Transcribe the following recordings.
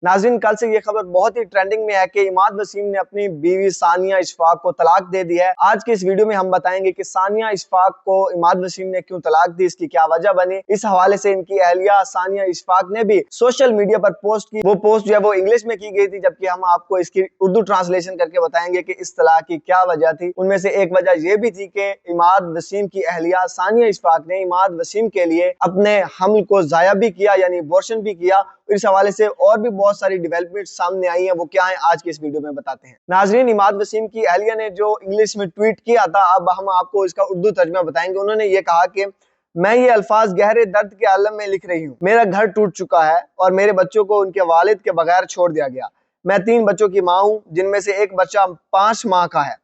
नाज़रीन, कल से ये खबर बहुत ही ट्रेंडिंग में है कि इमाद वसीम ने अपनी बीवी सानिया इशफाक को तलाक दे दिया है। आज के इस वीडियो में हम बताएंगे कि सानिया इशफाक को इमाद वसीम ने क्यों तलाक दी, इसकी क्या वजह बनी। इस हवाले से इनकी अहलिया सानिया इशफाक ने भी सोशल मीडिया पर पोस्ट की। वो पोस्ट जो है वो इंग्लिश में की गई थी, जबकि हम आपको इसकी उर्दू ट्रांसलेशन करके बताएंगे कि इस तलाक की क्या वजह थी। उनमें से एक वजह यह भी थी कि इमाद वसीम की अहलिया सानिया इशफाक ने इमाद वसीम के लिए अपने हमल को जाया भी किया, यानी अबॉर्शन भी किया। इस हवाले से और भी बहुत सारी डेवलपमेंट सामने आई हैं, वो क्या है आज के इस वीडियो में बताते हैं। नाजरीन, इमाद वसीम की अहलिया ने जो इंग्लिश में ट्वीट किया था, अब हम आपको इसका उर्दू तर्जुमा बताएंगे। उन्होंने ये कहा कि मैं ये अल्फाज गहरे दर्द के आलम में लिख रही हूँ। मेरा घर टूट चुका है और मेरे बच्चों को उनके वालिद के बगैर छोड़ दिया गया। मैं 3 बच्चों की माँ हूँ, जिनमें से एक बच्चा 5 माह का है,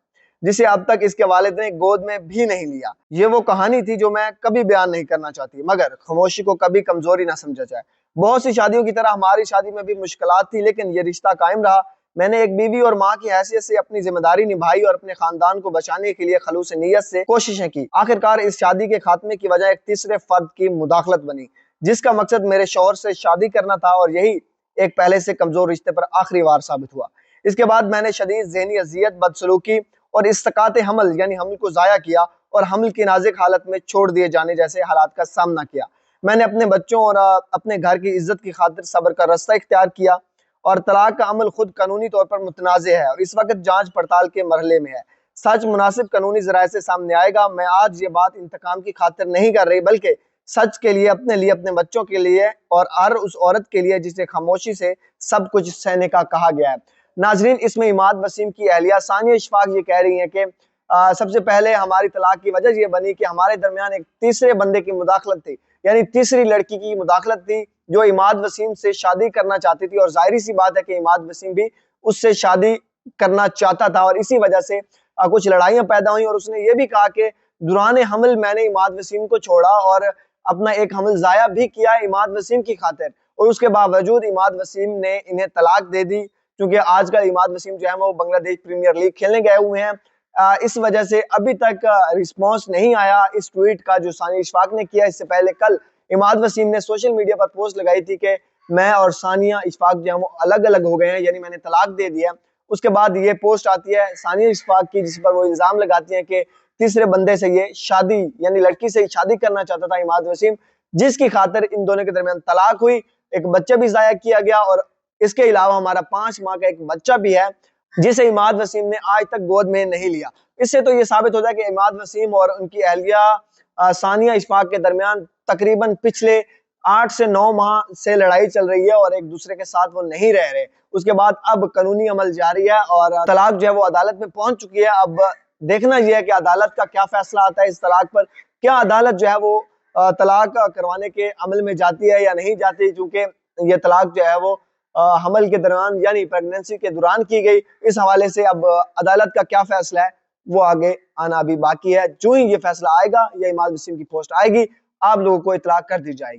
जिसे अब तक इसके वालिद ने गोद में भी नहीं लिया। ये वो कहानी थी जो मैं कभी बयान नहीं करना चाहती, मगर खामोशी को कभी कमजोरी ना समझा जाए। बहुत सी शादियों की तरह हमारी शादी में भी मुश्किलात थी, लेकिन ये रिश्ता कायम रहा। मैंने एक बीवी और माँ की हैसियत से अपनी जिम्मेदारी निभाई और अपने खानदान को बचाने के लिए खलूस नीयत से कोशिशें की। आखिरकार इस शादी के खात्मे की वजह एक तीसरे फर्द की मुदाखलत बनी, जिसका मकसद मेरे शौहर से शादी करना था, और यही एक पहले से कमजोर रिश्ते पर आखिरी वार साबित हुआ। इसके बाद मैंने शदीद ज़हनी अजियत, बदसलूकी और इस्तकात हमल यानी हमल को जाया किया और हमल की नाजुक हालत में छोड़ दिए जाने जैसे हालात का सामना किया। मैंने अपने बच्चों और अपने घर की इज्जत की खातिर सब्र का रास्ता इख्तियार किया, और तलाक का अमल खुद कानूनी तौर पर मुतनाज़ है और इस वक्त जांच पड़ताल के मरहले में है। सच मुनासिब कानूनी ज़राए से सामने आएगा। मैं आज ये बात इंतकाम की खातिर नहीं कर रही, बल्कि सच के लिए, अपने बच्चों के लिए और हर उस औरत के लिए जिसे खामोशी से सब कुछ सहने का कहा गया है। नाजरीन, इसमें इमाद वसीम की अहलिया सानिया इशफाक ये कह रही हैं कि सबसे पहले हमारी तलाक की वजह यह बनी कि हमारे दरमियान एक तीसरे बंदे की मुदाखलत थी, यानी तीसरी लड़की की मुदाखलत थी जो इमाद वसीम से शादी करना चाहती थी, और जाहिर सी बात है कि इमाद वसीम भी उससे शादी करना चाहता था, और इसी वजह से कुछ लड़ाइयां पैदा हुई। और उसने ये भी कहा कि दुराने हमल मैंने इमाद वसीम को छोड़ा और अपना एक हमल जाया भी किया इमाद वसीम की खातिर, और उसके बावजूद इमाद वसीम ने इन्हें तलाक दे दी, क्योंकि आजकल इमाद वसीम जो है वो बांग्लादेश प्रीमियर लीग खेलने गए हुए हैं। इस वजह से अभी तक रिस्पॉन्स नहीं आया इस ट्वीट का जो सानिया इशफाक ने किया। इससे पहले कल इमाद वसीम ने सोशल मीडिया पर पोस्ट लगाई थी कि मैं और सानिया इशफाक जो है वो अलग अलग हो गए हैं, यानी मैंने तलाक दे दिया। उसके बाद ये पोस्ट आती है सानिया इशफाक की, जिस पर वो इल्जाम लगाती हैं कि तीसरे बंदे से ये शादी यानी लड़की से ही शादी करना चाहता था इमाद वसीम, जिसकी खातिर इन दोनों के दरमियान तलाक हुई, एक बच्चा भी जाया किया गया, और इसके अलावा हमारा 5 माह का एक बच्चा भी है जिसे इमाद वसीम ने आज तक गोद में नहीं लिया। इससे तो ये साबित होता है कि इमाद वसीम और उनकी अहलिया सानिया इशफाक के दरमियान तकरीबन पिछले 8 से 9 माह से लड़ाई चल रही है और एक दूसरे के साथ वो नहीं रह रहे। उसके बाद अब कानूनी अमल जारी है और तलाक जो है वो अदालत में पहुंच चुकी है। अब देखना यह है कि अदालत का क्या फैसला आता है इस तलाक पर। क्या अदालत जो है वो तलाक करवाने के अमल में जाती है या नहीं जाती, क्योंकि ये तलाक जो है वो हमल के दौरान यानी प्रेगनेंसी के दौरान की गई। इस हवाले से अब अदालत का क्या फैसला है वो आगे आना अभी बाकी है। जो ही ये फैसला आएगा या इमाद वसीम की पोस्ट आएगी, आप लोगों को इत्तला कर दी जाएगी।